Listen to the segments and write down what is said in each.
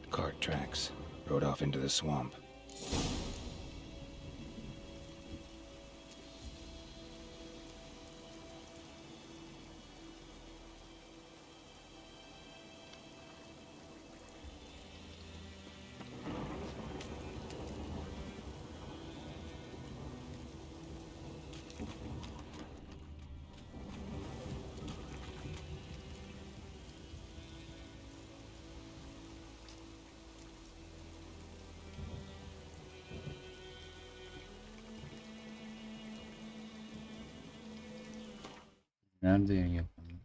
Cart tracks. Rode off into the swamp. Nerede yayın yapalım?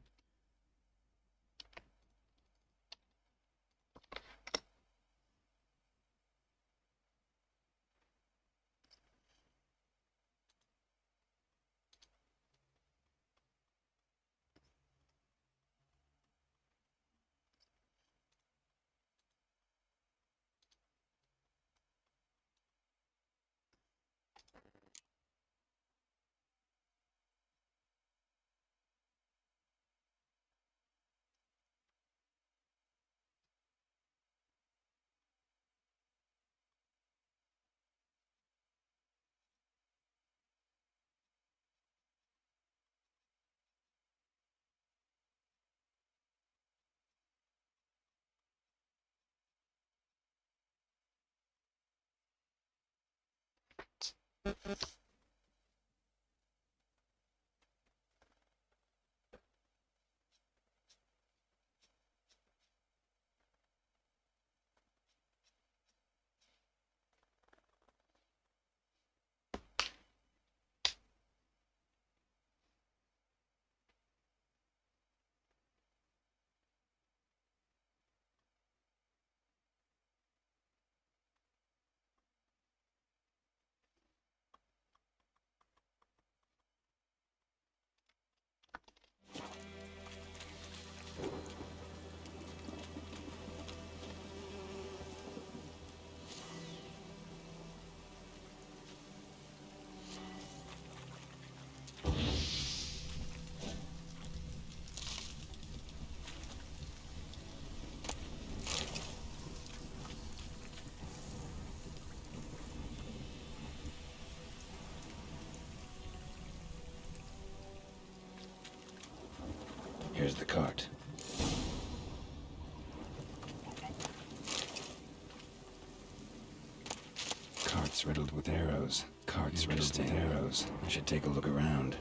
Here's the cart. Cart's riddled with arrows. Cart's riddled with arrows. I should take a look around.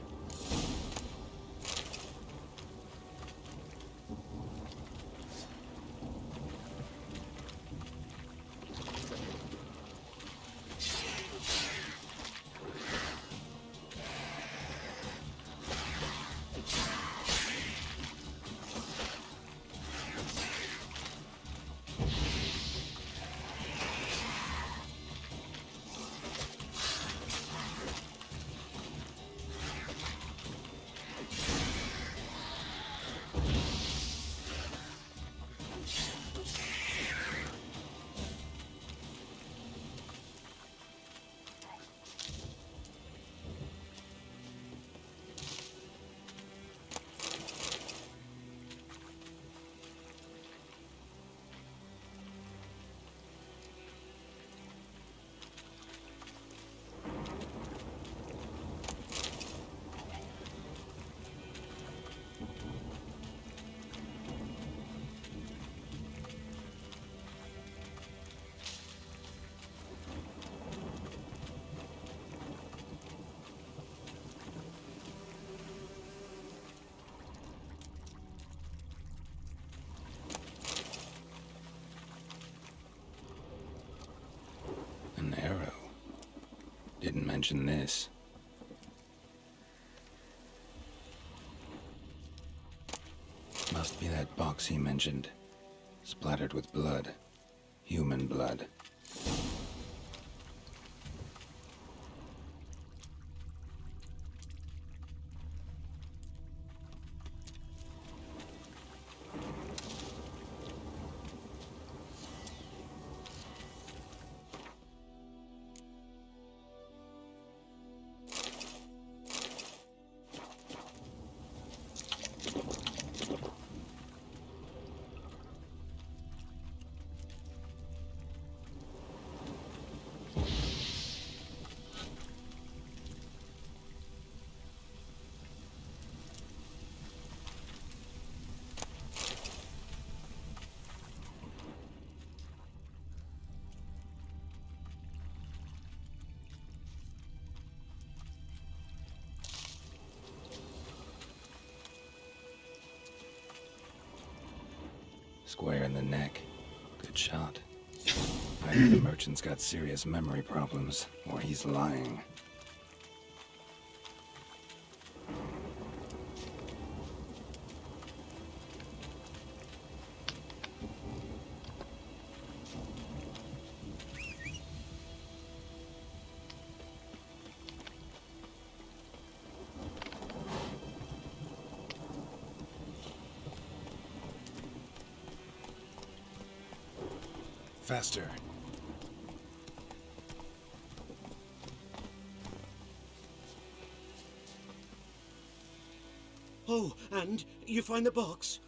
An arrow. Didn't mention this. Must be that box he mentioned. Splattered with blood. Human blood. Square in the neck. Good shot. Either the merchant's got serious memory problems, or he's lying. Faster. Oh, and you find the box?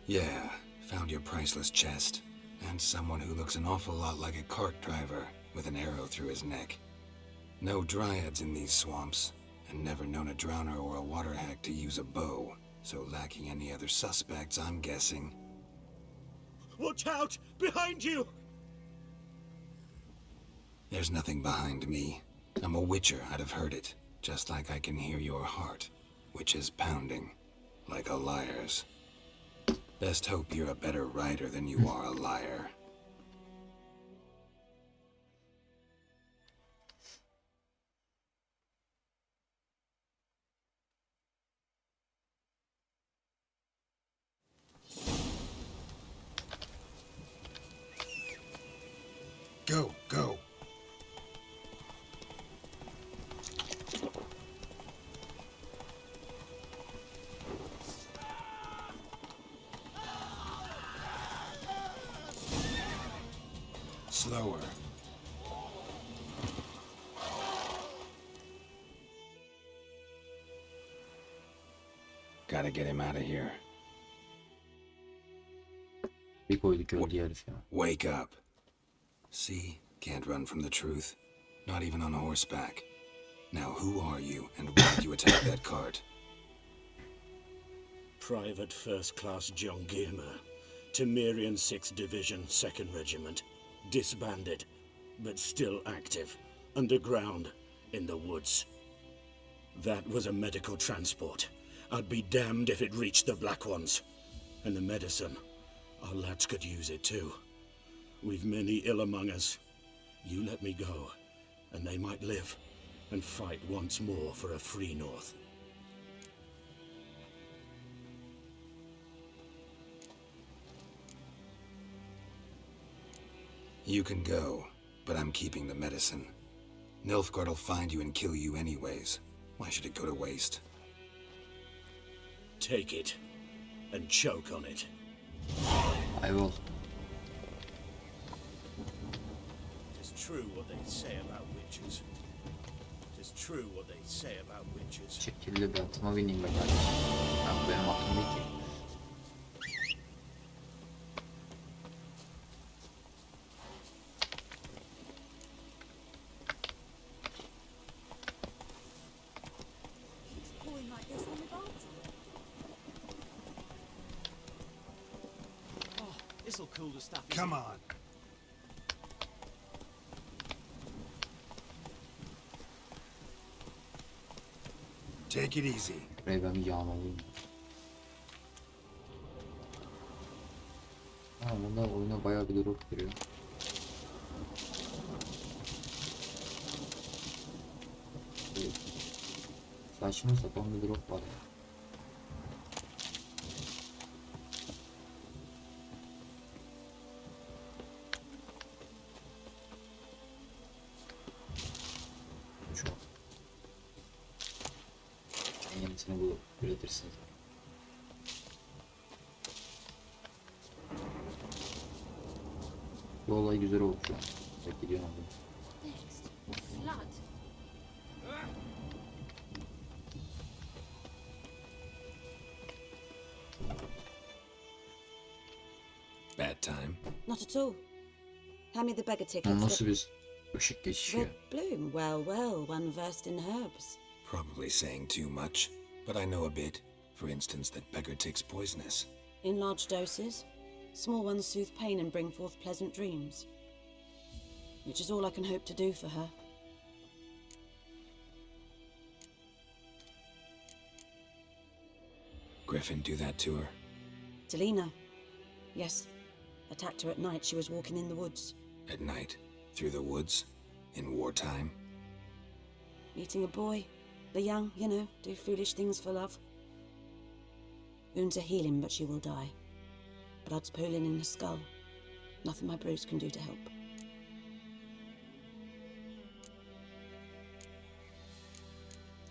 Yeah, found your priceless chest. And someone who looks an awful lot like a cart driver with an arrow through his neck. No dryads in these swamps, and never known a drowner or a water hack to use a bow. So lacking any other suspects, I'm guessing. Watch out! Behind you! There's nothing behind me. I'm a witcher, I'd have heard it. Just like I can hear your heart, which is pounding, like a liar's. Best hope you're a better writer than you are a liar. Go, go. Slower. Gotta get him out of here. Bir koyduk öldü herif ya. Wake up. See? Can't run from the truth. Not even on horseback. Now who are you, and why'd you attack that cart? Private First Class John Giermer, Temerian 6th Division, 2nd Regiment. Disbanded, but still active, underground, in the woods. That was a medical transport. I'd be damned if it reached the Black Ones. And the medicine, our lads could use it too. We've many ill among us. You let me go, and they might live, and fight once more for a free North. You can go, but I'm keeping the medicine. Nilfgaard'll find you and kill you anyways. Why should it go to waste? Take it, and choke on it. I will. It's true what they say about witches. It's true what they say about witches. Şekilli bir atıma bineyim ben kardeşim. Ben benim aklım değil ki. This'll cool the stuff. Come on. Take it easy. Burayı ben bir yağmalayayım. Ha, bunlar oyuna bayağı bir drop giriyor. Saçma sapan bir drop var ya. Çok. En yenisini bulup üretirsiniz. Bu olay güzel oldu şu an. Bekliyorum bunu. Next, flood. Bad time. Not at all. Hand me the beggar Lan tickets. nasıl bir ışık geçişi ya? Red bloom. Well, well, one versed in herbs. Probably saying too much, but I know a bit. For instance, that beggar tick's poisonous. In large doses. Small ones soothe pain and bring forth pleasant dreams. Which is all I can hope to do for her. Griffin do that to her? Delina. Yes. Attacked her at night. She was walking in the woods. At night? Through the woods? In wartime? Meeting a boy. The young, you know, do foolish things for love. Wounds are healing, but she will die. Blood's pooling in her skull. Nothing my bruise can do to help.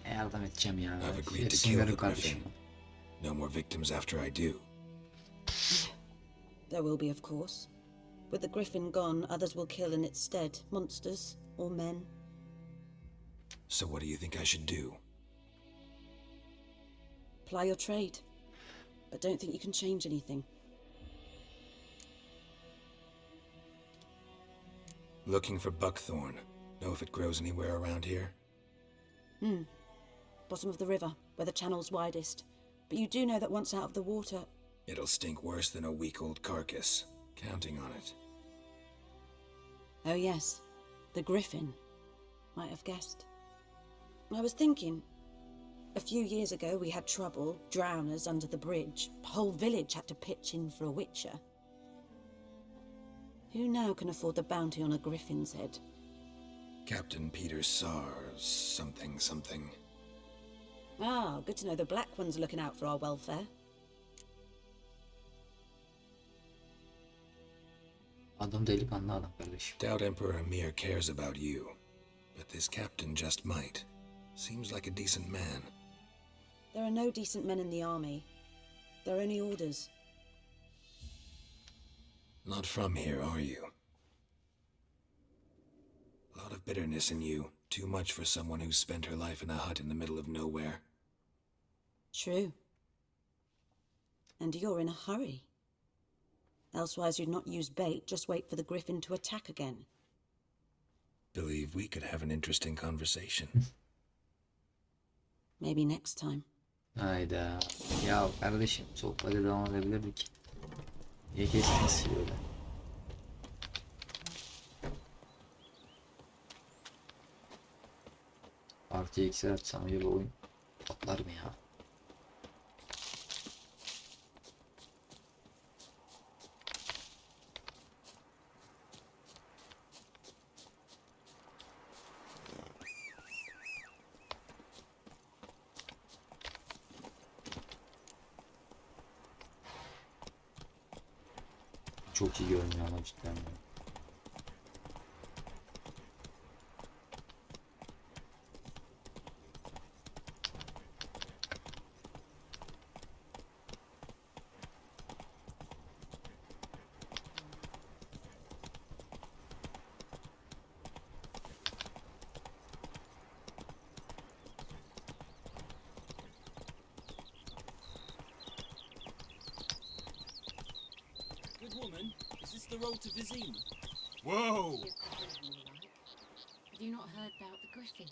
Yardım edeceğim ya. I've agreed to Hepsini kill the görüp kardeşim. Griffin. No more victims after I do. There will be, of course. With the Griffin gone, others will kill in its stead. Monsters or men. So what do you think I should do? Ply your trade. But don't think you can change anything. Looking for buckthorn. Know if it grows anywhere around here? Bottom of the river, where the channel's widest. But you do know that once out of the water... It'll stink worse than a week-old carcass. Counting on it. Oh yes, the Griffin. Might have guessed. I was thinking... A few years ago we had trouble, drowners under the bridge. The whole village had to pitch in for a witcher. Who now can afford the bounty on a Griffin's head? Captain Peter Sars, something. Ah, good to know the Black One's looking out for our welfare. Adam delikanlı adam kardeşim. Doubt Emperor Amir cares about you. But this captain just might. Seems like a decent man. There are no decent men in the army. They're only orders. Not from here, are you? A lot of bitterness in you. Too much for someone who spent her life in a hut in the middle of nowhere. True. And you're in a hurry. Elsewise you'd not use bait, just wait for the Griffin to attack again. Believe we could have an interesting conversation. Maybe next time. Hayda. Ya kardeşim sohbete devam edebilirdik. Niye kestiniz öyle? RTX'i açsam öyle bir oyun patlar mı ya? Çok iyi görünüyor ama cidden. Good woman, is this the road to Vizima? Whoa! Have you not heard about the Griffin?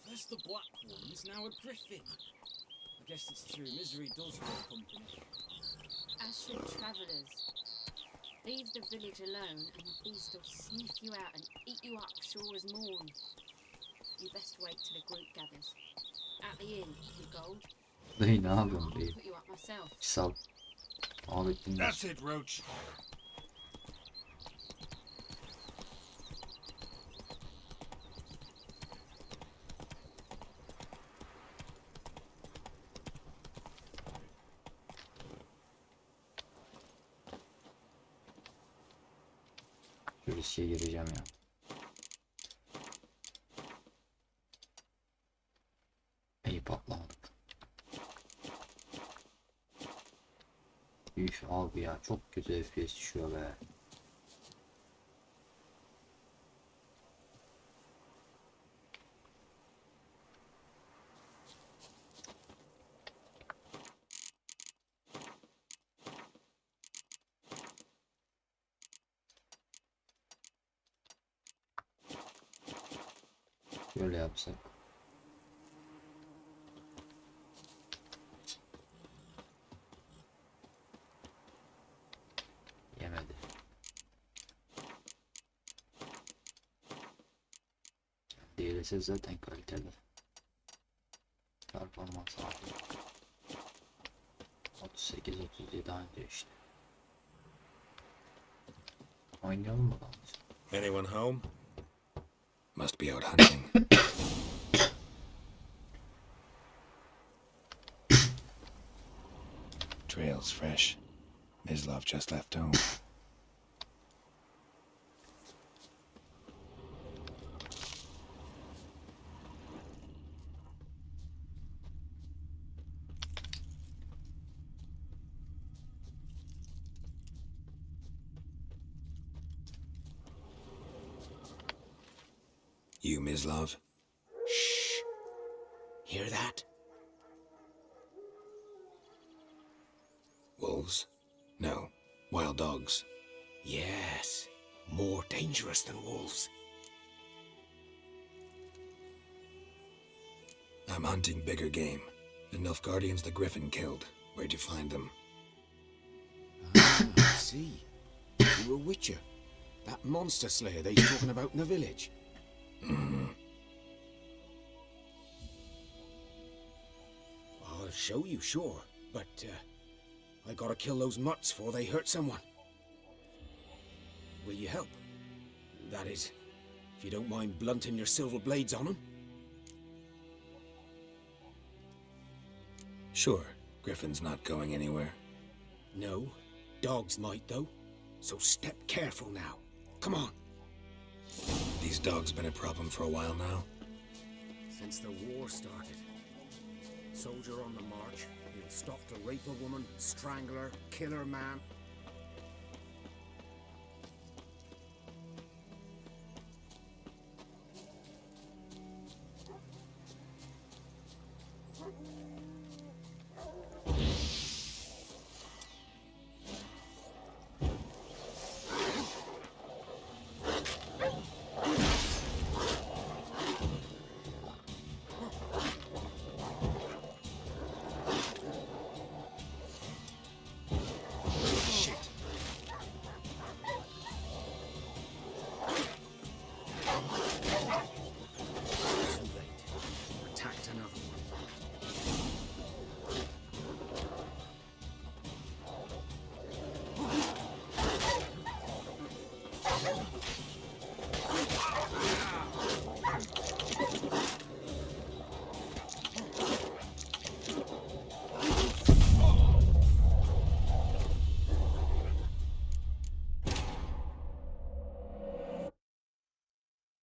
First the black ones, now a griffin. I guess it's true, misery does love company. As should travellers. Leave the village alone and the beast will sniff you out and eat you up sure as morn. You best wait till the group gathers. At the inn, your gold. Dayı ne If not, yapıyorsun I'll dayı? put you up myself. Sal. Ahmet dinler. That's it, Roach. Şu riske gireceğim ya. İyi patlamadık. Üf abi ya çok kötü FPS düşüyor be. Şöyle yapsak. Yemedi. DLSS zaten kaliteli. Performans abi. 38-37 diyor işte. Oynayalım bakalım. Anyone home? Must be out hunting. Trail's fresh. Mislov just left home. You, Mislov? Shh. Hear that? Wolves? No. Wild dogs. Yes. More dangerous than wolves. I'm hunting bigger game. The Nilfgaardians the Griffin killed. Where'd you find them? Ah, I see. You a witcher. That monster slayer they's talking about in the village. I'll show you, sure. But, I gotta kill those mutts before they hurt someone. Will you help? That is, if you don't mind blunting your silver blades on them. Sure. Griffin's not going anywhere. No, dogs might though. So step careful now. Come on. These dogs been a problem for a while now. Since the war started. Soldier on the march. He'll stop to rape a woman, strangle her, kill her man.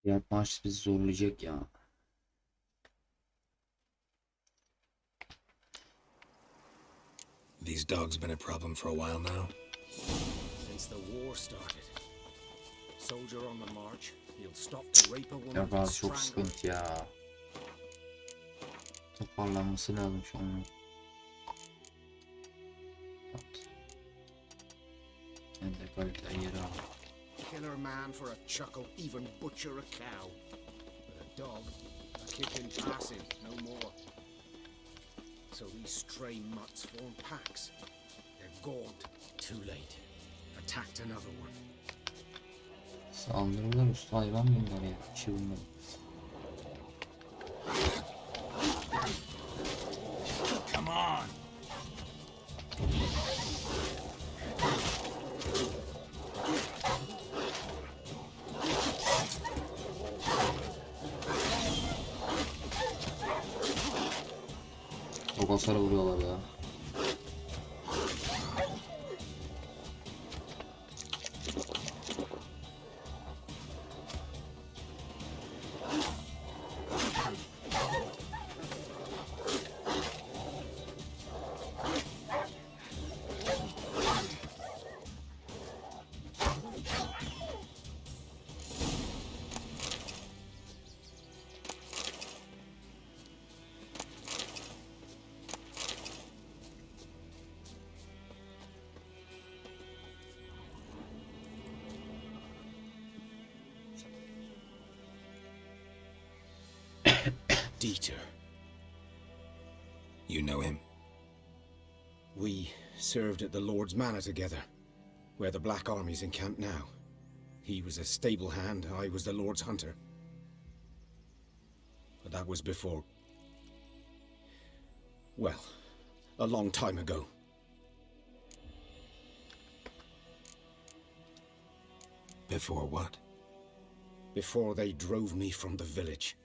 Diğer maç bizi zorlayacak ya. These dogs been a problem for a while now. Since the war started. Soldier on the march. He'll stop to rape a woman, Ya bazı çok strangle her. sıkıntı ya. Toparlanması lazım şu an. Bak. Ben de kaliteli yeri al. Kill her man for a chuckle, even butcher a cow. But a dog, a kick in passing, no more. So these stray mutts form packs. They're gaunt. Too late. Attacked another one. Saldırırlar usta hayvan bunlar ya. İşi bunlar. Come on! Çok hasar vuruyorlar ya. Dieter. You know him? We served at the Lord's Manor together, where the Black Army's encamped now. He was a stable hand, I was the Lord's hunter. But that was before... well, a long time ago. Before what? Before they drove me from the village.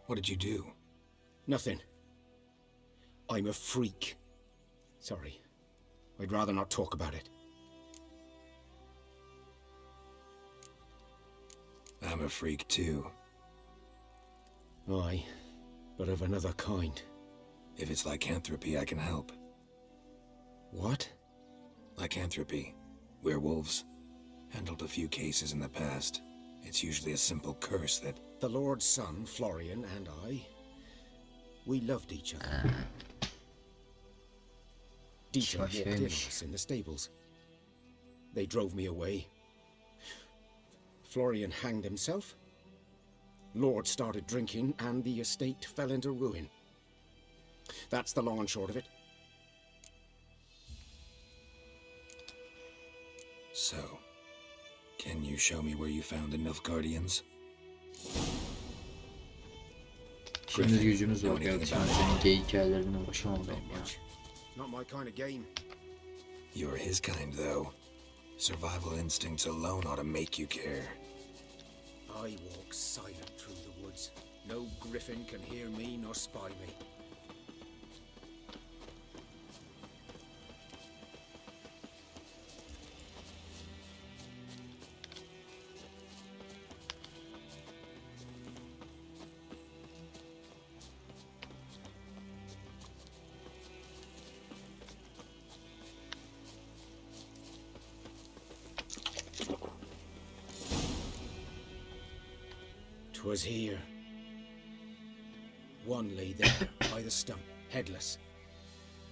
What did you do? Nothing. I'm a freak. Sorry. I'd rather not talk about it. I'm a freak too. Aye, but of another kind. If it's lycanthropy, I can help. What? Lycanthropy. Werewolves. Handled a few cases in the past. It's usually a simple curse that... The Lord's son, Florian, and I, we loved each other. Dieter walked in on us in the stables. They drove me away. Florian hanged himself. Lord started drinking, and the estate fell into ruin. That's the long and short of it. So, can you show me where you found the Nilfgaardians? Şimdi gücümüz var kardeşim. Senin gay hikayelerinden uğraşamam Not ben ya. much. Not my kind of game. You're his kind, though. Survival instincts alone ought to make you care. I walk silent through the woods. No griffin can hear me nor spy me. Was here. One lay there by the stump, headless.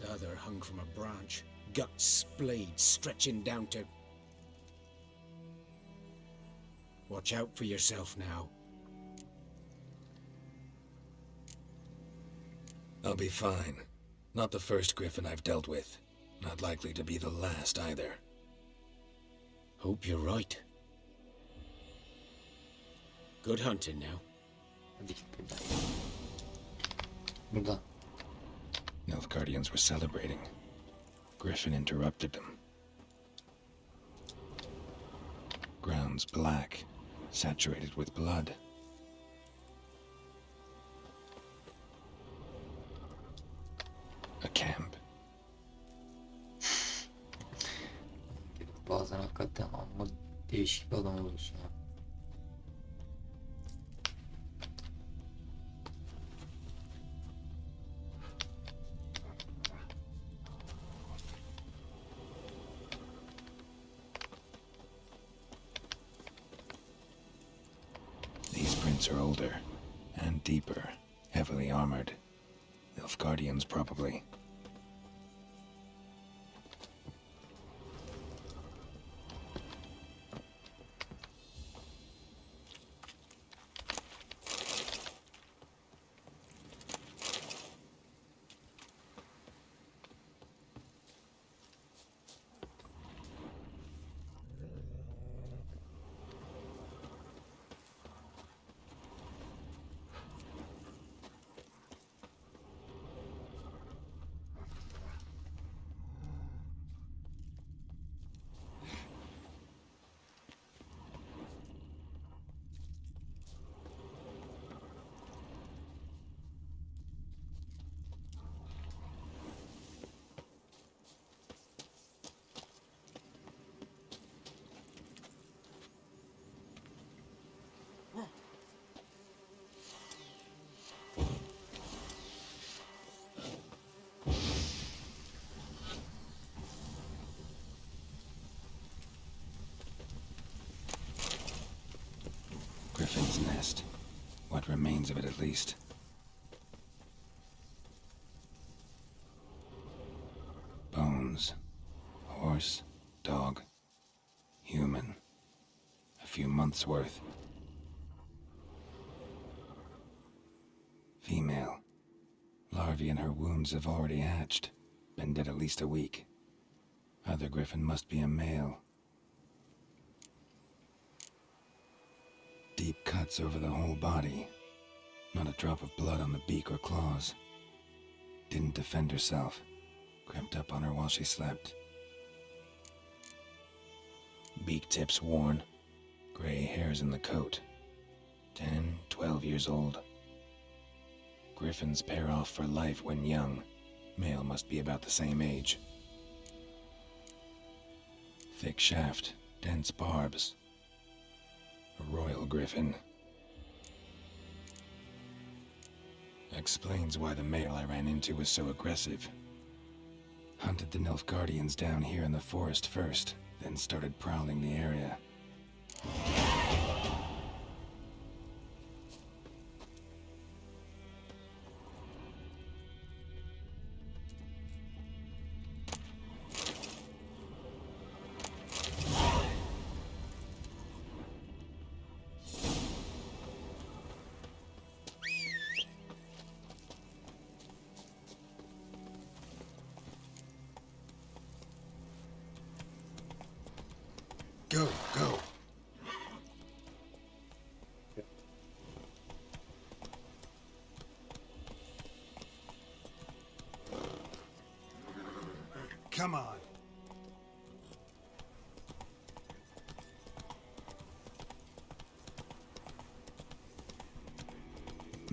The other hung from a branch, guts splayed, stretching down to... Watch out for yourself now. I'll be fine. Not the first griffin I've dealt with. Not likely to be the last either. Hope you're right. Good hunting now. Hadi git buradan. Buradan. Nilfgaardians were celebrating. Griffin interrupted them. Ground's black, saturated with blood. A camp. Bazen hakikaten amma değişik bir adam oluyorsun ya. Are older and deeper, heavily armored. Nilfgaardians, probably. Griffin's nest. What remains of it, at least. Bones. Horse, dog, human. A few months' worth. Female. Larvae in her wounds have already hatched. Been dead at least a week. Other griffin must be a male. Deep cuts over the whole body. Not a drop of blood on the beak or claws. Didn't defend herself. Crept up on her while she slept. beak tips worn, gray hairs in the coat. 10, 12 years old. Griffins pair off for life when young. Male must be about the same age. Thick shaft, dense barbs. A royal griffin. Explains why the male I ran into was so aggressive. Hunted the Nilfgaardians down here in the forest first, then started prowling the area. Go, go. Come on.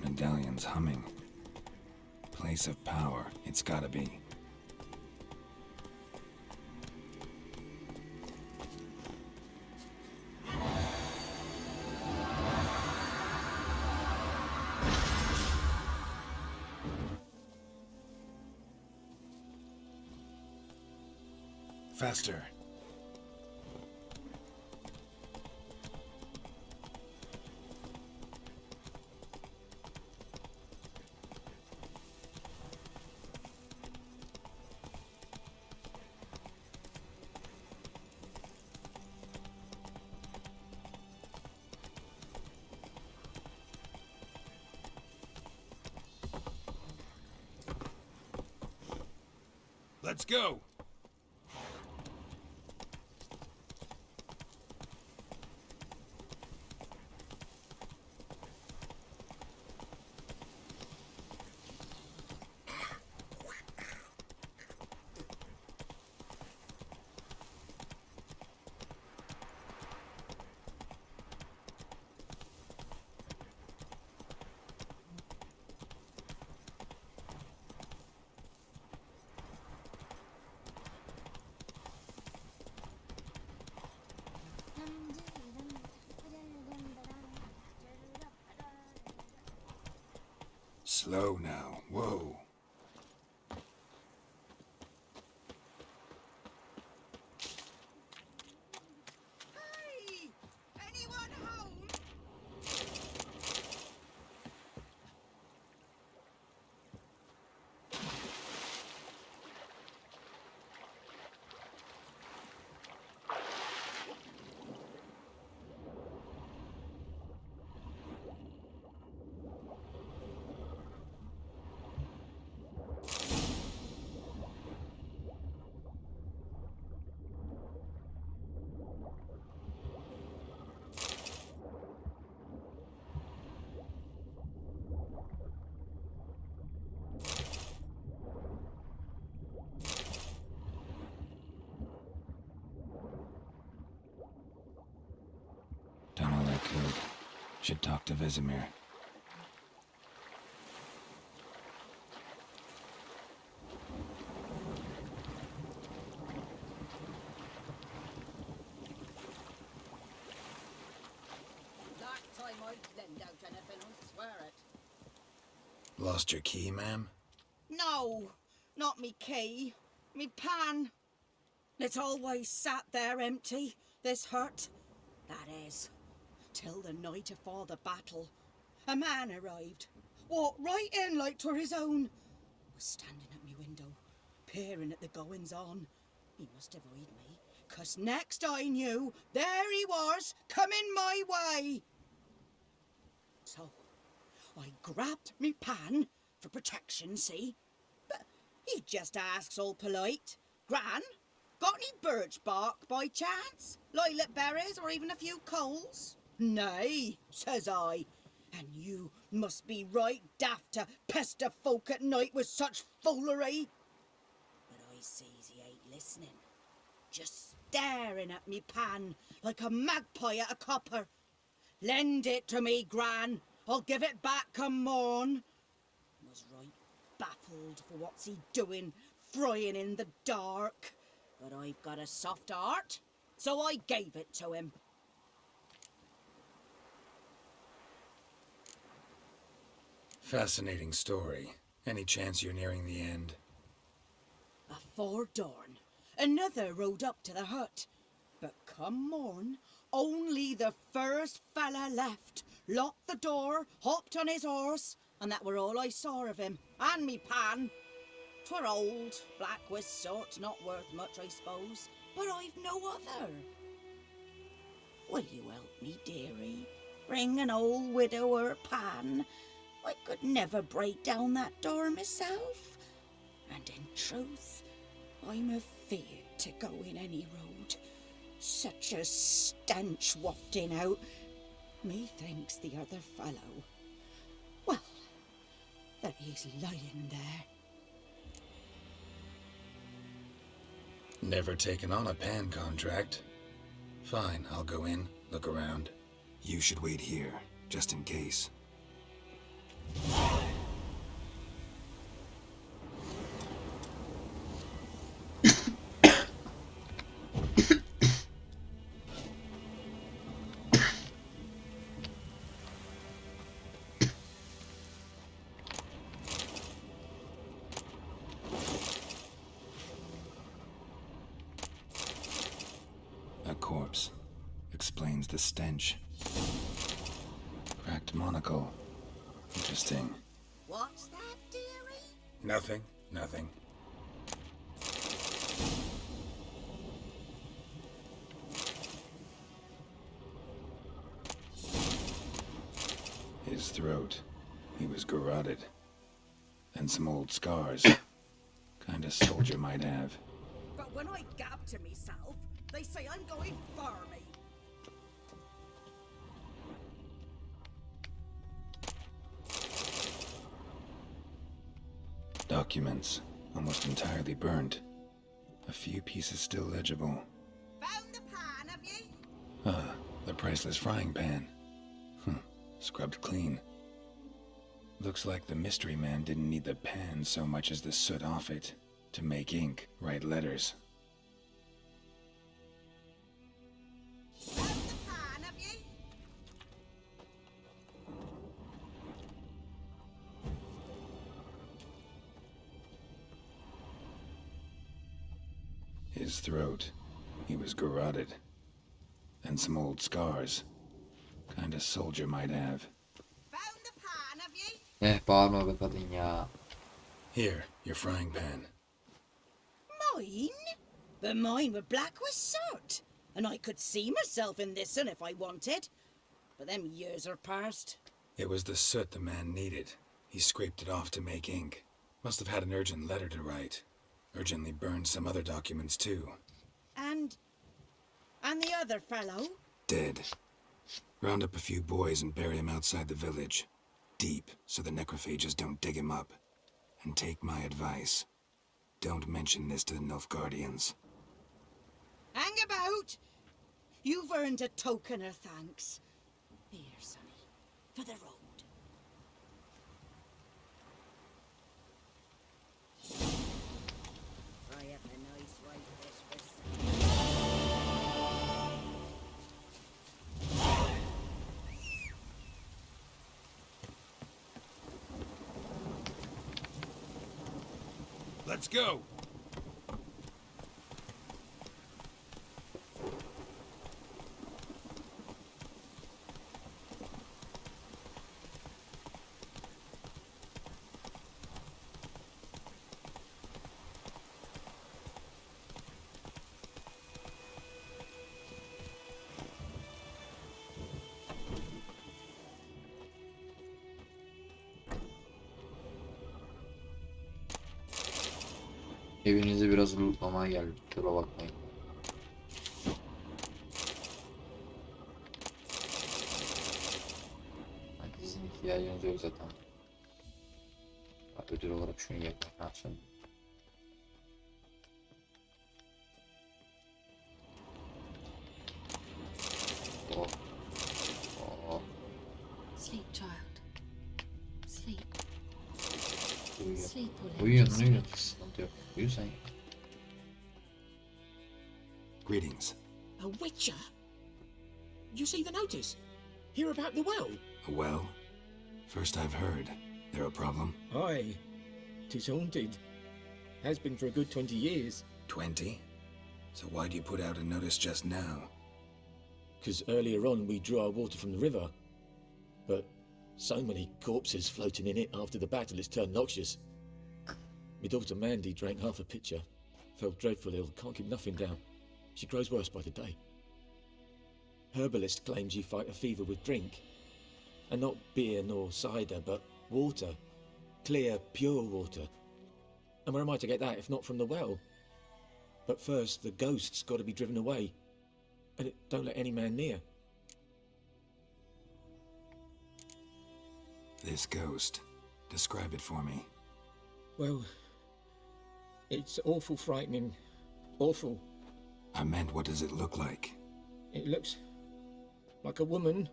Medallion's humming. Place of power, it's gotta be. Faster. Let's go. Slow now. Whoa. Hey! Anyone home? Done all I could. Should talk to Vesemir. Last time I'd lend out anything, I swear it. Lost your key, ma'am? No, not me key. Me pan. It always sat there empty, this hut. That is, till the night afore the battle. A man arrived, walked right in like 'twere his own. Was standing at me window, peering at the goings-on. He must avoid me, 'cause next I knew, there he was, coming my way. So, I grabbed me pan, for protection, see? But he just asks all polite, Gran, got any birch bark by chance? Lilac berries or even a few coals? Nay, says I, and you must be right daft to pester folk at night with such foolery. But I sees he ain't listening. Just staring at me pan like a magpie at a copper. Lend it to me, Gran. I'll give it back come morn. Was right baffled for what's he doing, frying in the dark. But I've got a soft heart, so I gave it to him. Fascinating story. Any chance you're nearing the end? Afore dawn, another rode up to the hut. But come morn, only the first fella left, locked the door, hopped on his horse, and that were all I saw of him, and me pan. 'Twere old, black with soot, not worth much, I suppose, but I've no other. Will you help me, dearie? Bring an old widower pan. I could never break down that door myself, and in truth, I'm afeard to go in any road. Such a stench wafting out. Methinks the other fellow, well, that he's lying there. Never taken on a pan contract. Fine, I'll go in, look around. You should wait here, just in case. A corpse. Explains the stench. Cracked monocle. Interesting. What's that, dearie? Nothing, nothing. His throat. He was garroted. And some old scars. Kinda soldier might have. But when I gab to myself, they say I'm going farmy. Documents. Almost entirely burnt. A few pieces still legible. Found the pan, have you? Ah, the priceless frying pan. Scrubbed clean. Looks like the mystery man didn't need the pan so much as the soot off it to make ink, write letters. Found the pan, have you? His throat. He was garroted. And some old scars. Kinda soldier might have. Found the pan, have you? Bağırma be kadın ya. Here, your frying pan. Mine? But mine were black with soot, and I could see myself in this one if I wanted. But them years are past. It was the soot the man needed. He scraped it off to make ink. Must have had an urgent letter to write. Urgently burned some other documents too. And the other fellow? Dead. Round up a few boys and bury him outside the village. Deep, so the necrophages don't dig him up. And take my advice. Don't mention this to the Nilfgaardians. Hang about! You've earned a token of thanks. Here, sonny, for the road. I have a nice wife this for Let's go. Evinizi biraz lootlamaya geldik. Kusura bakmayın. Hani sizin ihtiyacınız yok zaten. Ödül olarak şunu yapmak lazım. Sleep or let Uyuyun you uyuyun. sleep. Sıkıntı yok. Uyu sen. Greetings. A witcher? You see the notice? Hear about the well? A well? First I've heard. There a problem? Aye. 'Tis haunted. Has been for a good 20 years. 20? So why'd you put out a notice just now? 'Cause earlier on we drew our water from the river. But so many corpses floating in it after the battle it's turned noxious. My daughter Mandy drank half a pitcher. Fell dreadful ill, can't keep nothing down. She grows worse by the day. Herbalist claims you fight a fever with drink. And not beer nor cider, but water. Clear, pure water. And where am I to get that if not from the well? But first, the ghost's got to be driven away. And it don't let any man near. This ghost. Describe it for me. Well, it's awful frightening. Awful. I meant, what does it look like? It looks like a woman,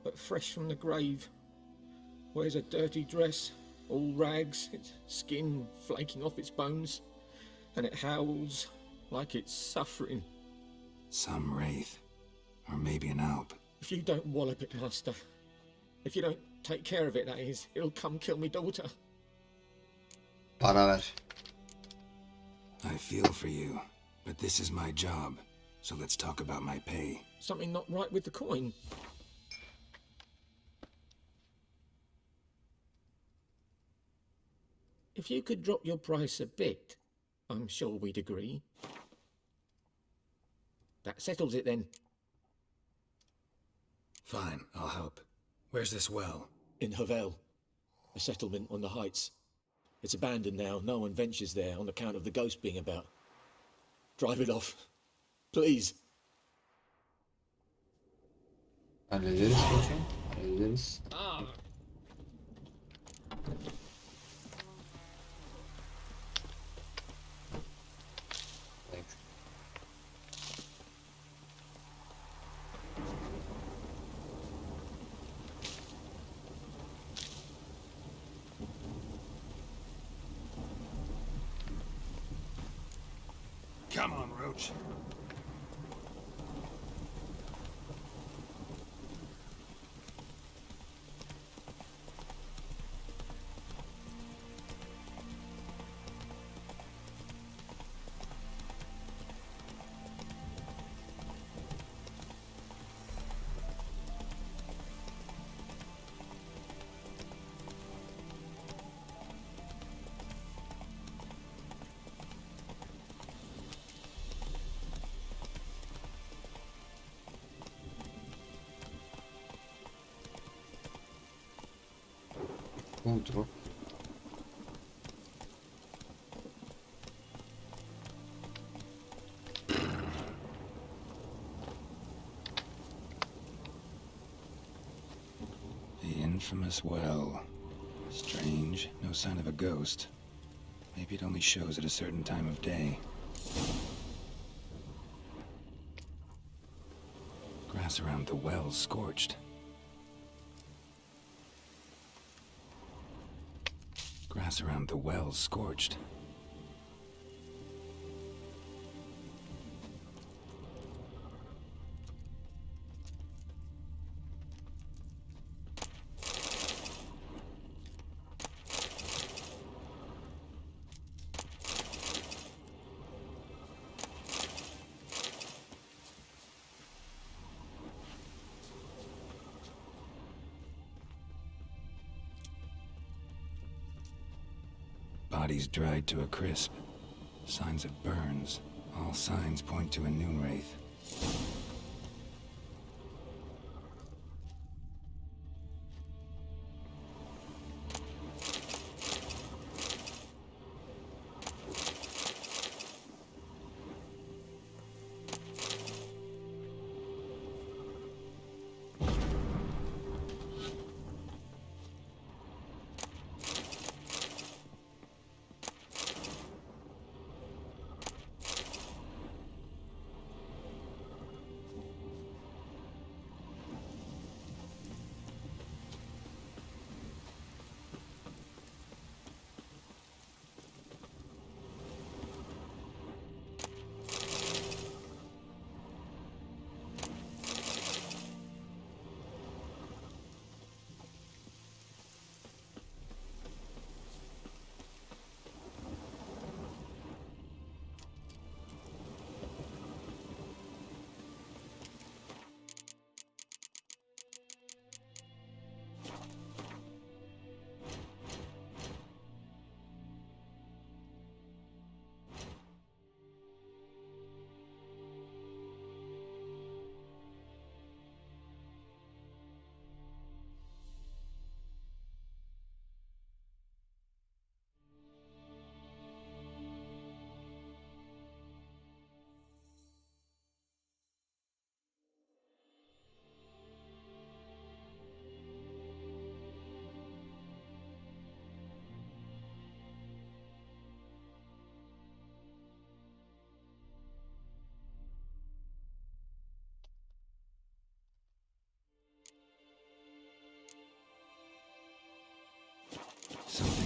but fresh from the grave. Wears a dirty dress, all rags, its skin flaking off its bones, and it howls like it's suffering. Some wraith. Or maybe an alp. If you don't wallop it, Master, if you don't take care of it, that is, it'll come kill me daughter. Para ver. I feel for you, but this is my job, so let's talk about my pay. Something not right with the coin. If you could drop your price a bit, I'm sure we'd agree. That settles it then. Fine, I'll help. Where's this well? In Havel, a settlement on the heights. It's abandoned now, no one ventures there on account of the ghost being about. Drive it off, please. Hallederiz koçum. Hallederiz. Thanks. Come on, Roach. Outro. The infamous well. Strange, no sign of a ghost. Maybe it only shows at a certain time of day. Grass around the well scorched. Grass around the well scorched. Bodies dried to a crisp. Signs of burns. All signs point to a noon wraith.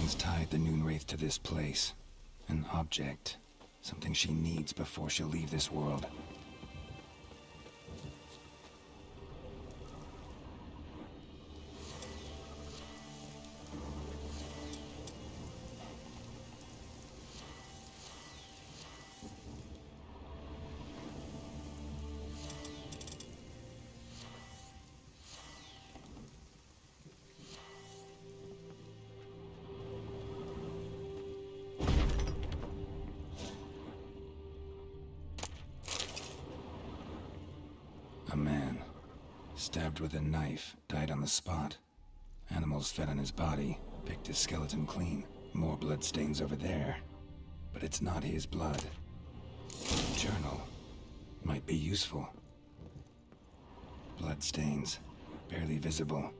Bloodstains tied the Noonwraith to this place. An object. Something she needs before she'll leave this world. A man, stabbed with a knife, died on the spot. Animals fed on his body, picked his skeleton clean. More bloodstains over there. But it's not his blood. Journal. Might be useful. Bloodstains. Barely visible.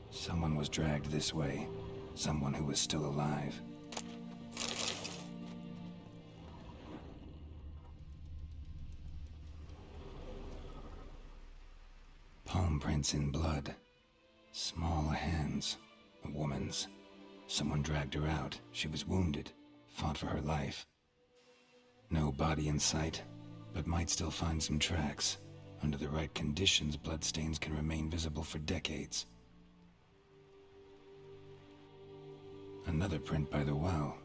Someone was dragged this way. Someone who was still alive. Palm prints in blood. Small hands. A woman's. Someone dragged her out. She was wounded. Fought for her life. No body in sight, but might still find some tracks. Under the right conditions, bloodstains can remain visible for decades. Another print by the well.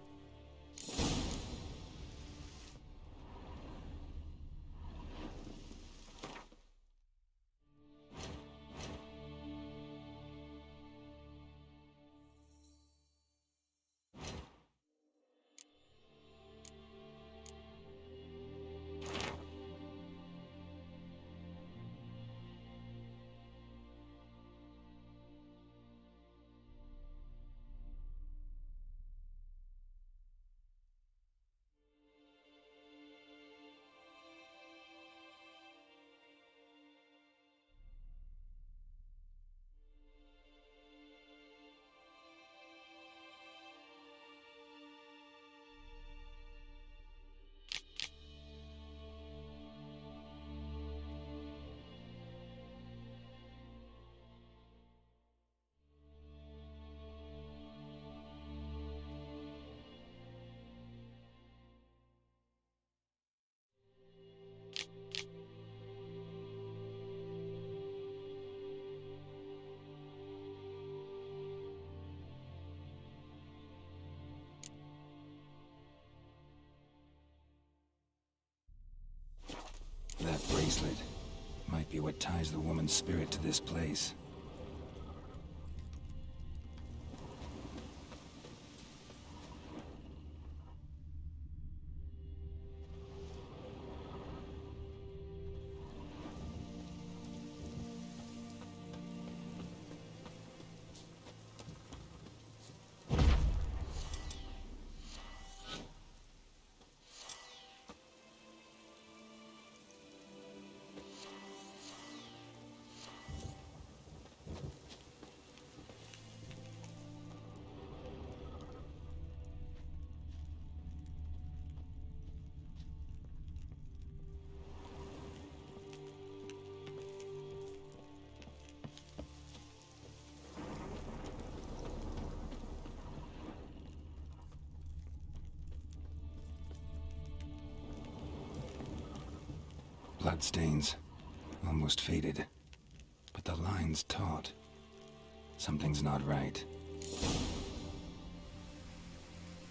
That bracelet might be what ties the woman's spirit to this place. Bloodstains, almost faded, but the line's taut. Something's not right.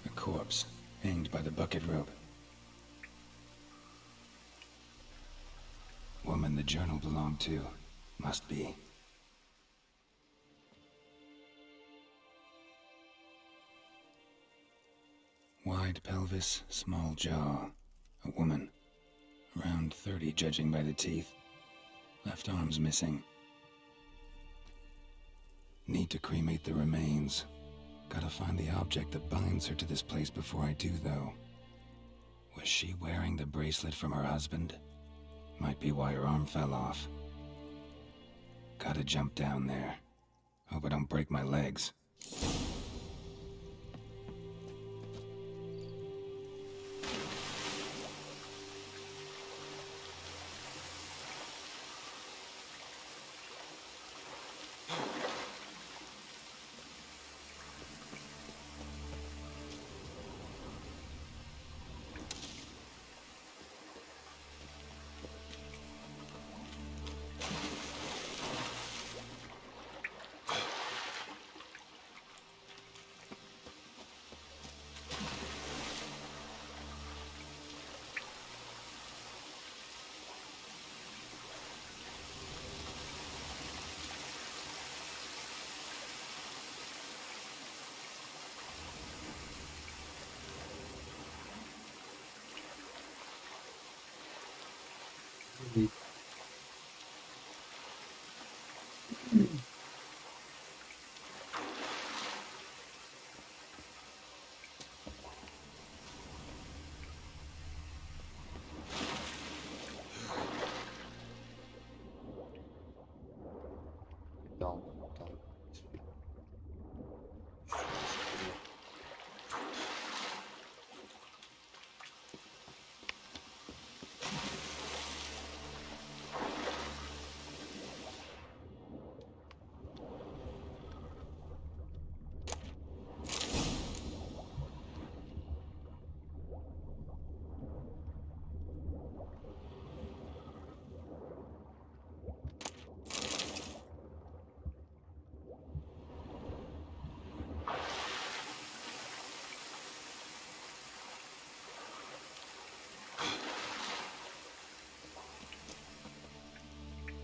A corpse, hanged by the bucket rope. Woman the journal belonged to, must be. Wide pelvis, small jaw. A woman. Around 30, judging by the teeth. Left arm's missing. Need to cremate the remains. Gotta find the object that binds her to this place before I do, though. Was she wearing the bracelet from her husband? Might be why her arm fell off. Gotta jump down there. Hope I don't break my legs. Tamam, tamam.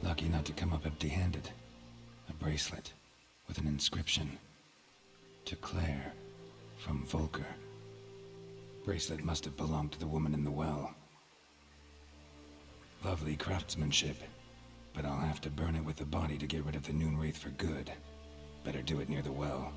Lucky not to come up empty-handed. A bracelet with an inscription. To Claire, from Volker. Bracelet must have belonged to the woman in the well. Lovely craftsmanship, but I'll have to burn it with the body to get rid of the Noon Wraith for good. Better do it near the well.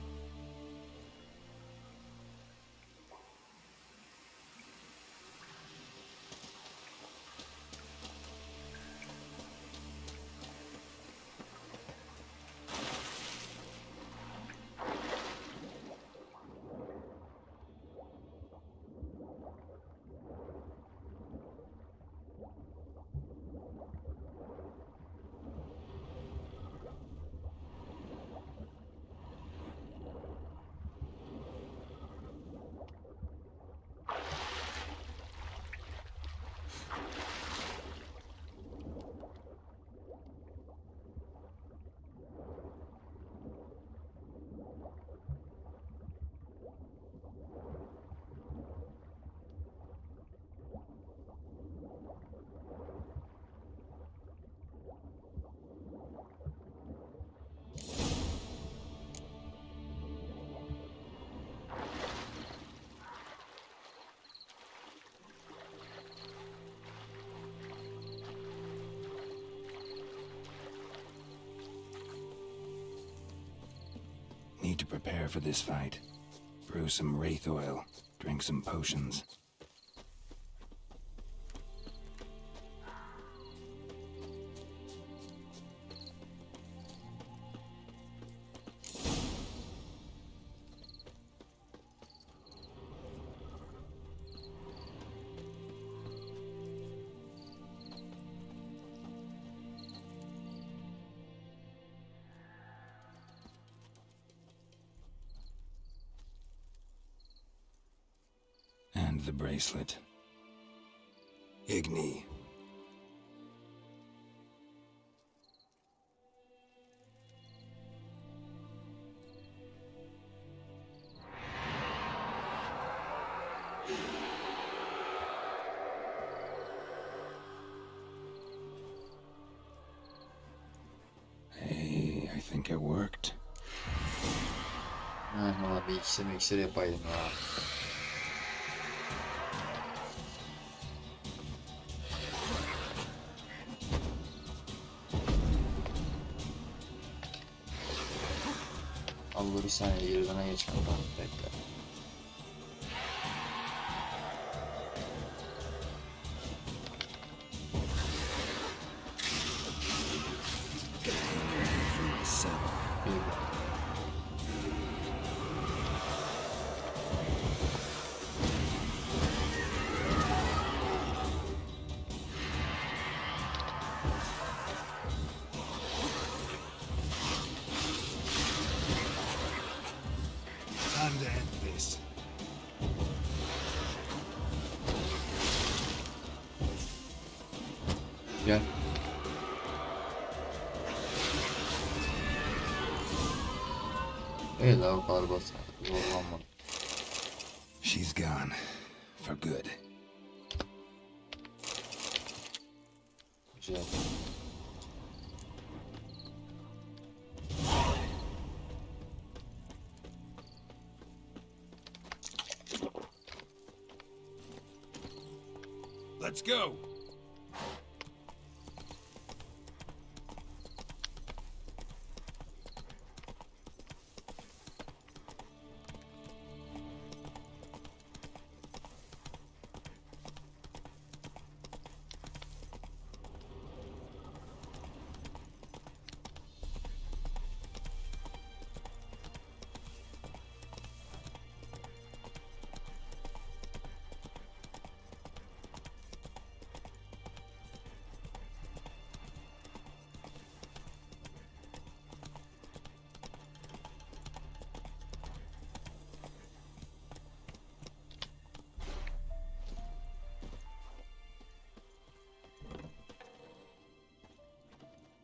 Need to prepare for this fight. Brew some wraith oil, drink some potions. And the bracelet. Igni. Hey, I think it worked. Valla bir iksir yapaydım ya. Allah bir saniye yerine geç kanka. Bekle. Time to end this. Gel. La o kadar basit. Zorlanma. She's gone. For good. Güzel. Let's go.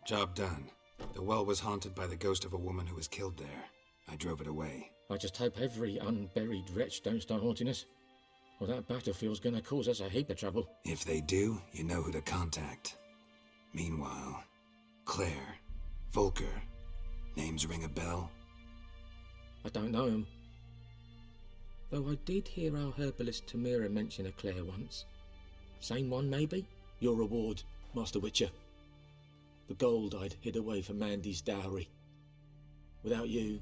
Job done. The well was haunted by the ghost of a woman who was killed there. I drove it away. I just hope every unburied wretch don't start haunting us. Well, that battlefield's gonna cause us a heap of trouble. If they do, you know who to contact. Meanwhile, Claire, Volker, names ring a bell? I don't know him. Though I did hear our herbalist Tamira mention a Claire once. Same one, maybe? Your reward, Master Witcher. The gold I'd hid away for Mandy's dowry. Without you,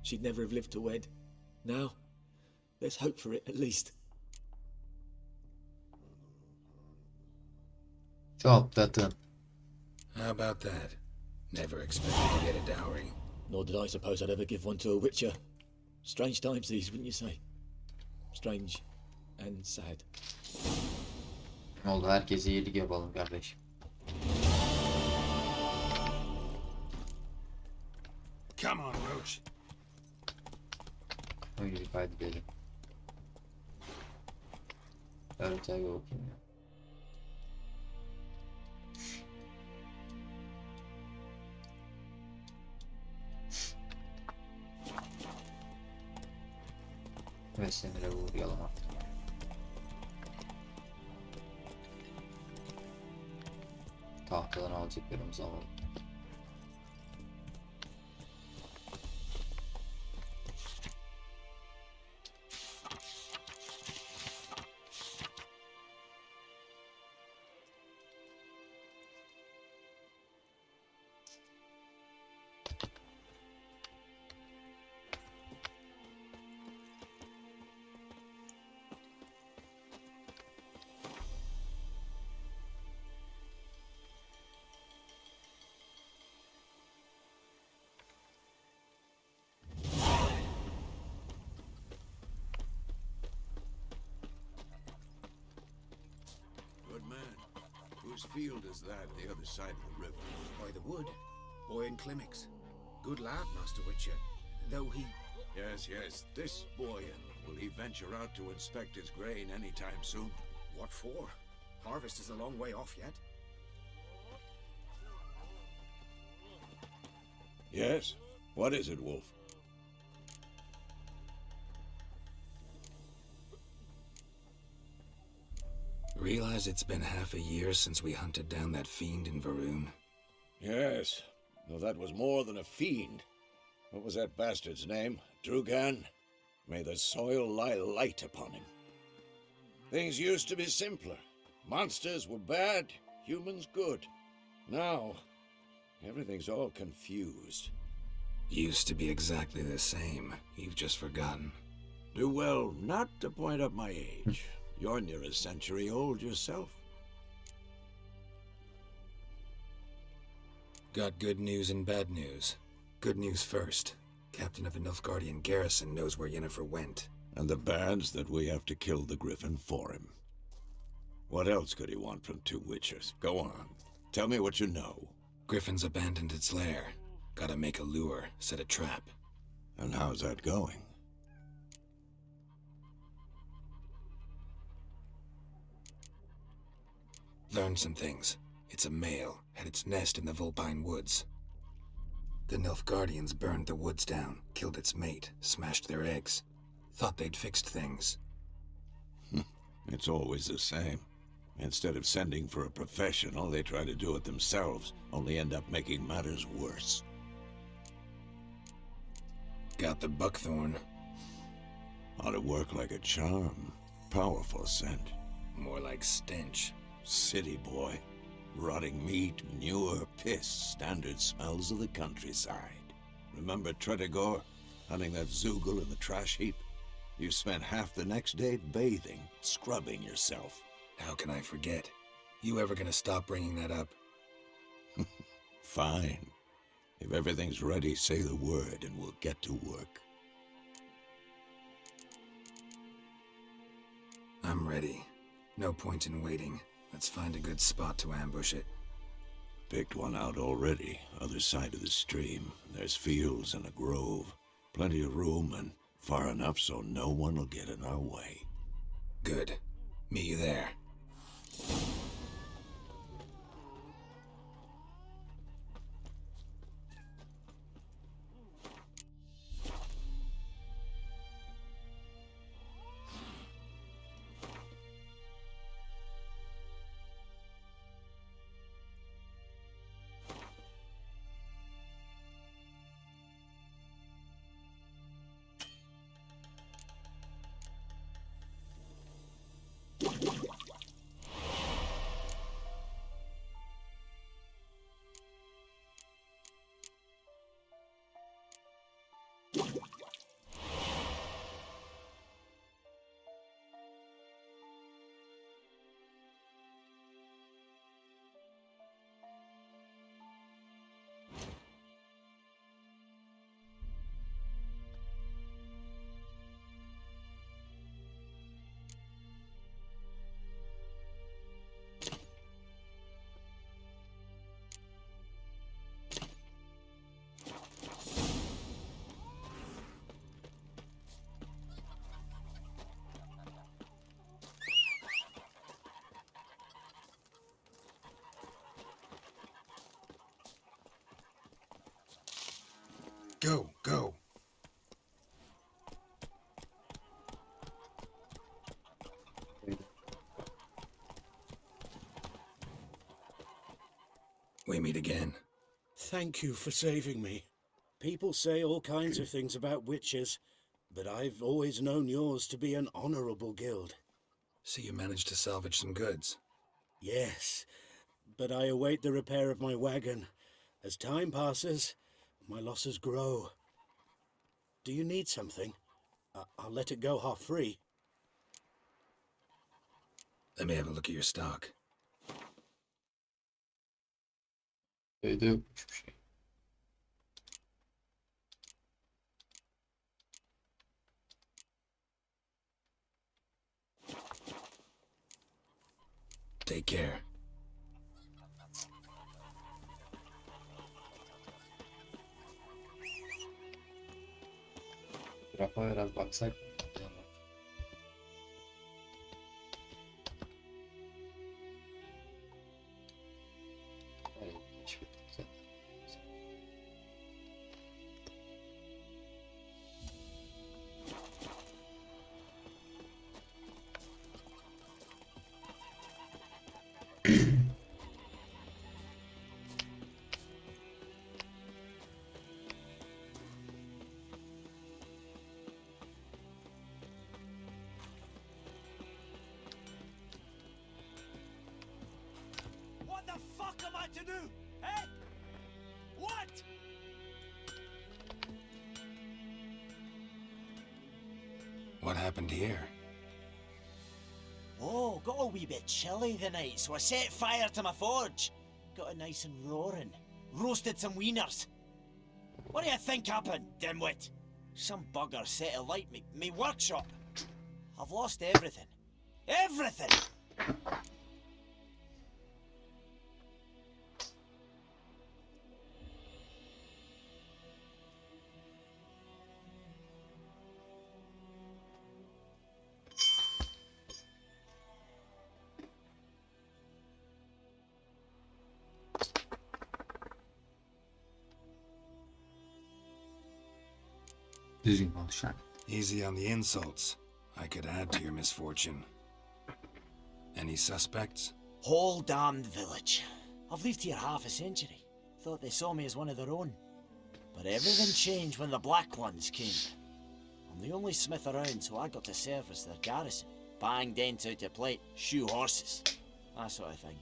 she'd never have lived to wed. Now, there's hope for it, at least. Toplatın. How about that? Never expected to get a dowry. Nor did I suppose I'd ever give one to a Witcher. Strange times these, wouldn't you say? Strange and sad. Ne oldu? Herkese iyilik yapalım kardeşim. Come on, Roach. Oyunu bir kaydedelim. Haritaya bir bakayım ya. Ve Semir'e uğrayalım artık. Tahtadan alacaklarımızı alalım. Whose field is that the other side of the river? By the wood. Boy in Climmix. Good lad, Master Witcher. Though he... Yes. This Boyan. Will he venture out to inspect his grain anytime soon? What for? Harvest is a long way off yet. Yes? What is it, Wolf? Realize it's been half a year since we hunted down that fiend in Varun? Yes, though that was more than a fiend. What was that bastard's name? Drugan? May the soil lie light upon him. Things used to be simpler. Monsters were bad, humans good. Now, everything's all confused. Used to be exactly the same. You've just forgotten. Do well not to point up my age. You're near a century old yourself. Got good news and bad news. Good news first. Captain of the Nilfgaardian garrison knows where Yennefer went. And the bad's that we have to kill the Griffin for him. What else could he want from two witchers? Go on. Tell me what you know. Griffin's abandoned its lair. Gotta make a lure, set a trap. And how's that going? Learned some things. It's a male, had its nest in the Vulpine Woods. The Nilfgaardians burned the woods down, killed its mate, smashed their eggs. Thought they'd fixed things. It's always the same. Instead of sending for a professional, they try to do it themselves, only end up making matters worse. Got the buckthorn. Ought to work like a charm. Powerful scent. More like stench. City boy. Rotting meat, manure, piss, standard smells of the countryside. Remember Tretogor? Hunting that Zoogle in the trash heap? You spent half the next day bathing, scrubbing yourself. How can I forget? You ever gonna stop bringing that up? Fine. If everything's ready, say the word and we'll get to work. I'm ready. No point in waiting. Let's find a good spot to ambush it. Picked one out already, other side of the stream. There's fields and a grove. Plenty of room and far enough so no one will get in our way. Good. Meet you there. Go, go. We meet again. Thank you for saving me. People say all kinds of things about witches, but I've always known yours to be an honorable guild. So you managed to salvage some goods. Yes, but I await the repair of my wagon. As time passes, my losses grow. Do you need something? I'll let it go half-free. Let me have a look at your stock. Öyle yokmuş bir şey. Take care. Rafa biraz baksak. Evet, keşfettim zaten. What the fuck am I to do? Eh? What? What happened here? Oh, got a wee bit chilly the night, so I set fire to my forge. Got it nice and roaring. Roasted some wieners. What do you think happened, dimwit? Some bugger set alight me workshop. I've lost everything. Everything! Düzgün konuş lan. Easy on the insults. I could add to your misfortune. Any suspects? Whole damned village. I've lived here half a century. Thought they saw me as one of their own. But everything changed when the Black Ones came. I'm the only smith around, so I got to service their garrison. Bang dents out of plate, shoe horses, that sort of thing.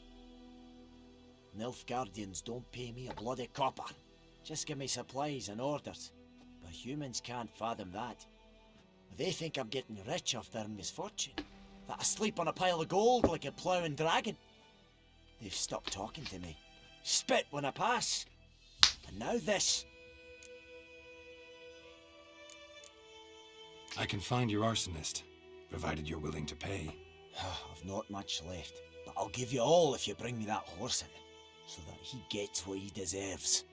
Nilfgaardians don't pay me a bloody copper. Just give me supplies and orders. But humans can't fathom that. They think I'm getting rich off their misfortune. That I sleep on a pile of gold like a ploughing dragon. They've stopped talking to me. Spit when I pass. And now this. I can find your arsonist, provided you're willing to pay. I've not much left, but I'll give you all if you bring me that horse in, so that he gets what he deserves.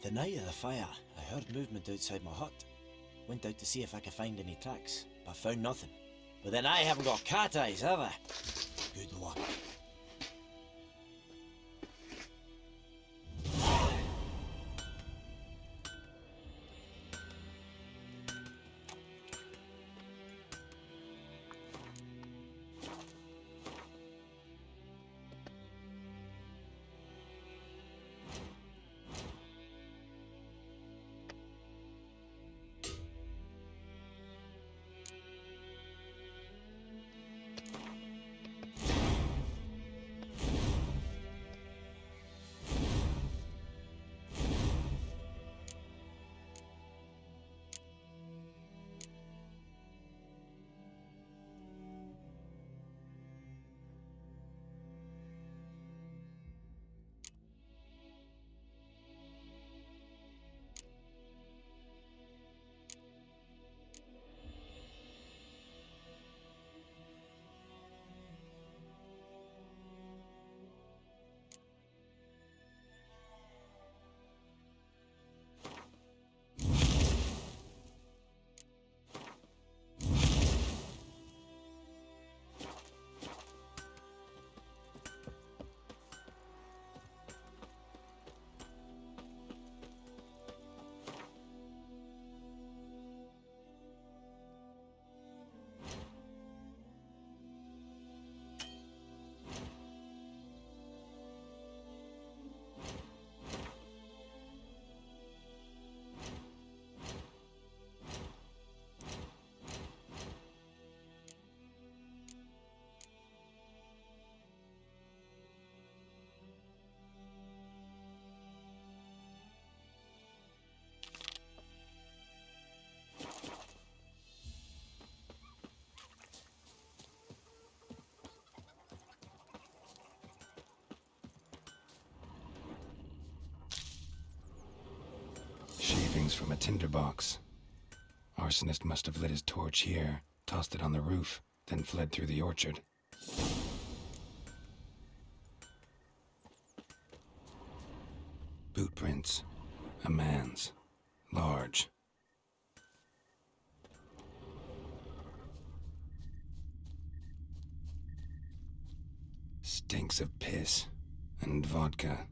The night of the fire, I heard movement outside my hut. Went out to see if I could find any tracks, but found nothing. But then I haven't got cat eyes, have I? Good luck. Leavings from a tinderbox. Arsonist must have lit his torch here, tossed it on the roof, then fled through the orchard. Boot prints. A man's. Large. Stinks of piss and vodka.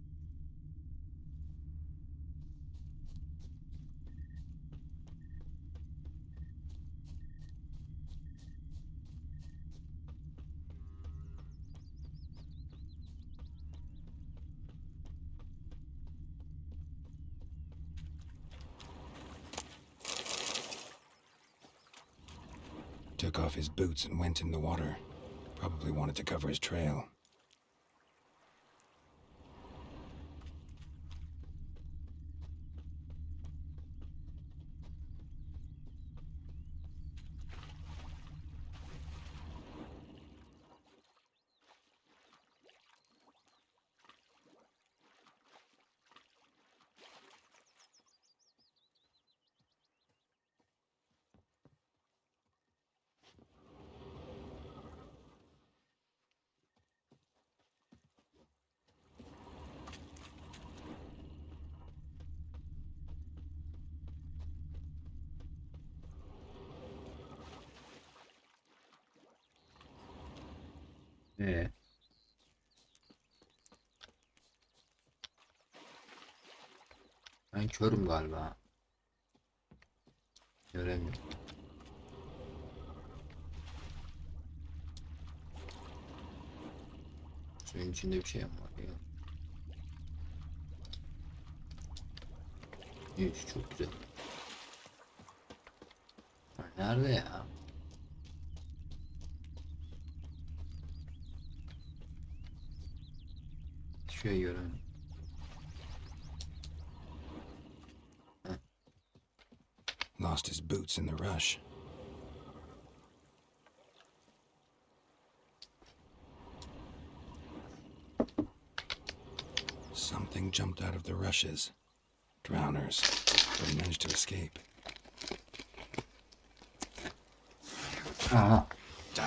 Took off his boots and went in the water. Probably wanted to cover his trail. Ee. Ben körüm galiba. Göremiyorum. Suyun içinde bir şey mi var ya? İyi, çok güzel. Nerede ya? Şey göremiyorum. Lost his boots in the rush. Something jumped out of the rushes. Drowners, but he managed to escape. Aha. Die.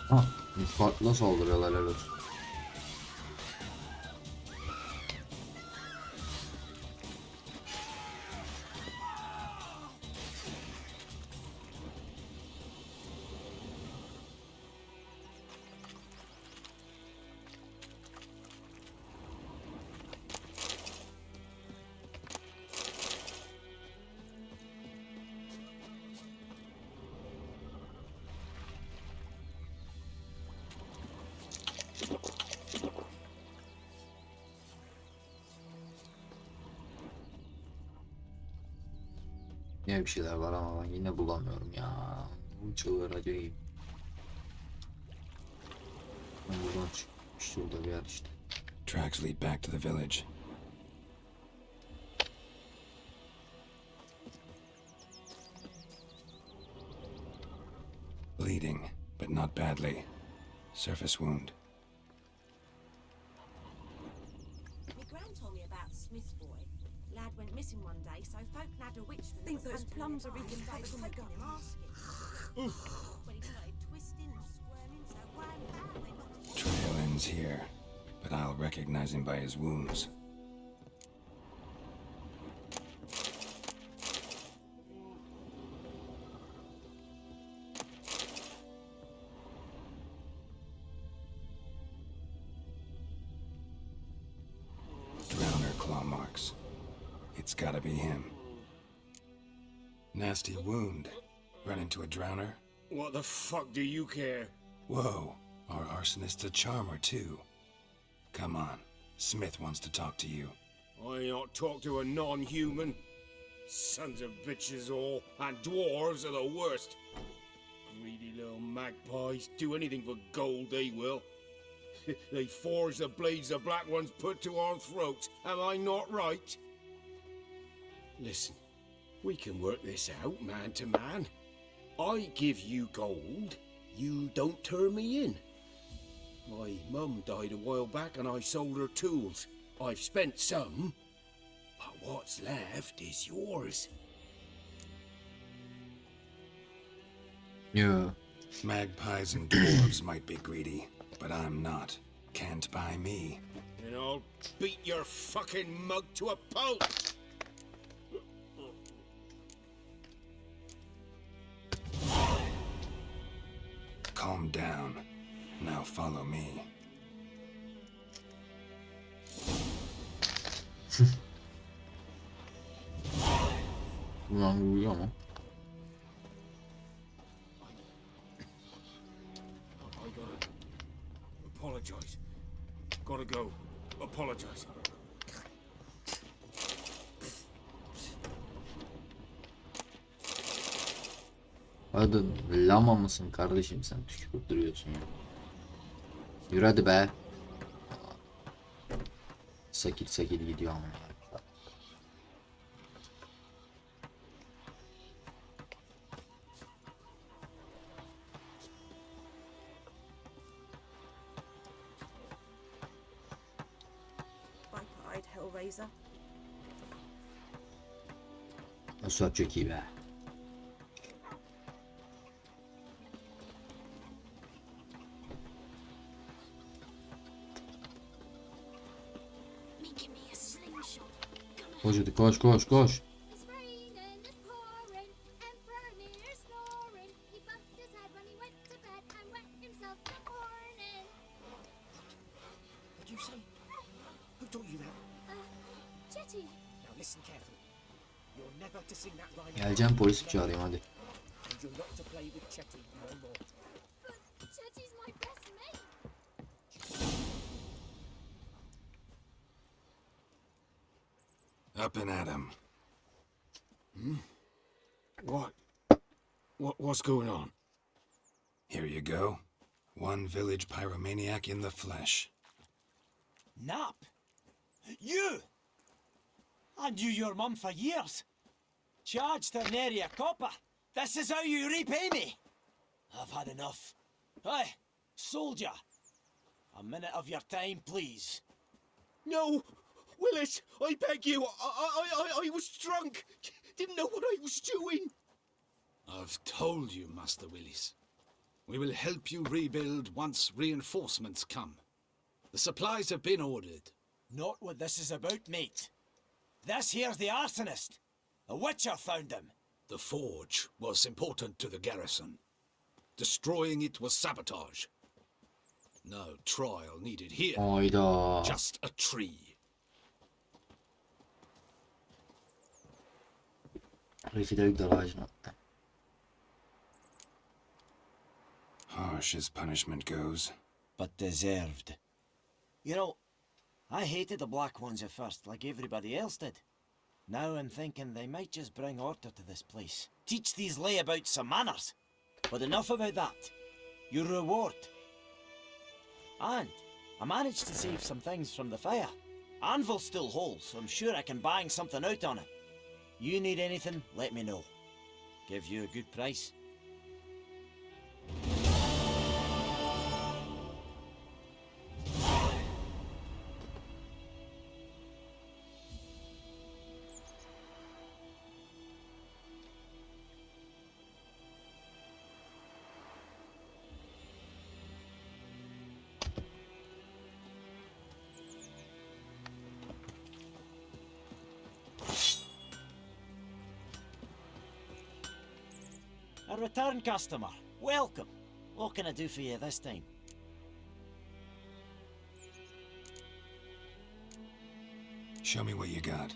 Ha, farklı saldırıyorlar evet. Yine bir şeyler var ama ben yine bulamıyorum ya. Bu çığır acayip. Ben buradan çıkmış şurada bir yer işte. Tracks lead back to the village. Bleeding, but not badly. Surface wound. My gran told me about Smith's boy. Lad went missing one day, so folk nabbed a witch from Think those plums are even better than the gun. When he started twisting and squirming, so wham bam, they knocked him. Trail ends here, but I'll recognize him by his wounds. Drowner claw marks. It's gotta be him. Nasty wound. Run into a drowner? What the fuck do you care? Whoa, our arsonist's a charmer too. Come on, Smith wants to talk to you. I not talk to a non-human. Sons of bitches all, and dwarves are the worst. Greedy little magpies, do anything for gold they will. They forge the blades the Black Ones put to our throats, am I not right? Listen, we can work this out man to man. I give you gold, you don't turn me in. My mum died a while back and I sold her tools. I've spent some, but what's left is yours. Yeah. Magpies and dwarves might be greedy, but I'm not. Can't buy me. And I'll beat your fucking mug to a pulp! Calm down. Now follow me. Ulan uyuyor mu? I gotta apologize. Gotta go. Apologize. Hadi lama mısın kardeşim sen tükürüp duruyorsun ya. Yürü hadi be. Sekil sekil gidiyor ama. Bright-eyed Hellraiser. O suat çok iyi be. Give me a slingshot. Koş hadi koş koş koş. It's raining, it's pouring, Emperor near snoring. He bumped his head when he went to bed and wet himself in the morning. What'd you say? Who taught you that? Chetty. Now listen carefully. You're never to sing that rhyme. Geleceğim polis çağırayım hadi. And you're not to play with Chetty no more. But Chetty's my best mate. Up and at him. What's going on? Here you go. One village pyromaniac in the flesh. Nap? You? I knew your mum for years. Charged her nary a copper. This is how you repay me. I've had enough. Hey, soldier. A minute of your time, please. No, Willis, I beg you. I was drunk. Didn't know what I was doing. I've told you, Master Willis. We will help you rebuild once reinforcements come. The supplies have been ordered. Not what this is about, mate. This here's the arsonist. A witcher found him. The forge was important to the garrison. Destroying it was sabotage. No trial needed here. Hayda. Just a tree. Refidelik de ağacına attı. Harsh as punishment goes. But deserved. You know, I hated the Black Ones at first, like everybody else did. Now I'm thinking they might just bring order to this place. Teach these layabouts some manners. But enough about that. Your reward. And I managed to save some things from the fire. Anvil's still whole, so I'm sure I can bang something out on it. You need anything, let me know. Give you a good price. A return customer. Welcome. What can I do for you this time? Show me what you got.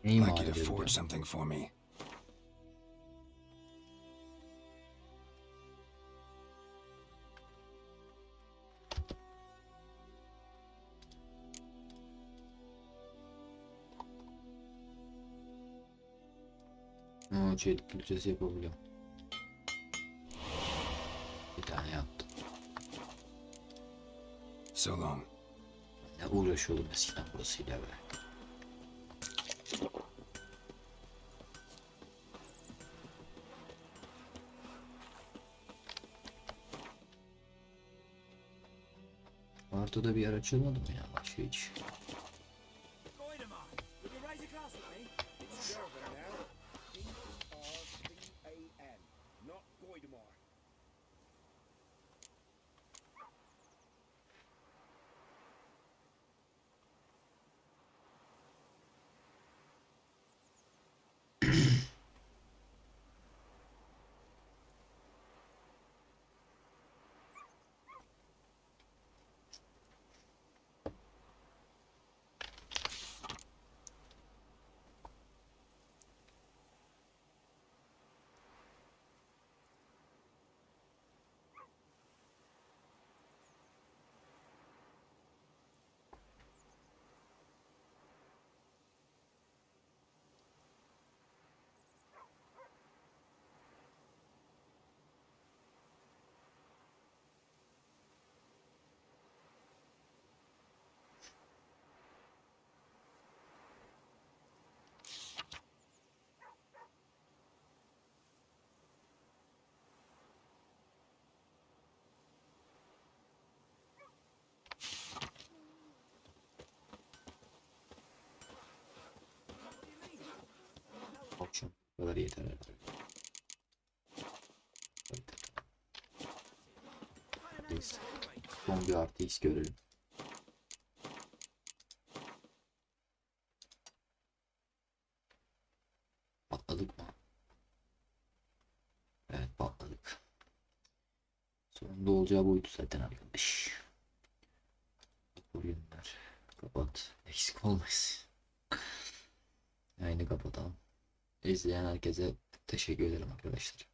Neyi I'd mal like you to edebilirim? forge something for me. Çelik külçesi yapabiliyorum. Bir tane yaptım. So long. Ne uğraşıyordum eskiden burasıyla be. Ortada bir yer açılmadı mı ya başka hiç? Akşam bu kadar yeter herhalde. Neyse. Son bir artı X görelim. Patladık mı? Evet patladık. Sonunda olacağı buydu zaten arkadaş. Oyunlar. Kapat. Eksik olmasın. Yayını kapatalım. İzleyen herkese teşekkür ederim arkadaşlar.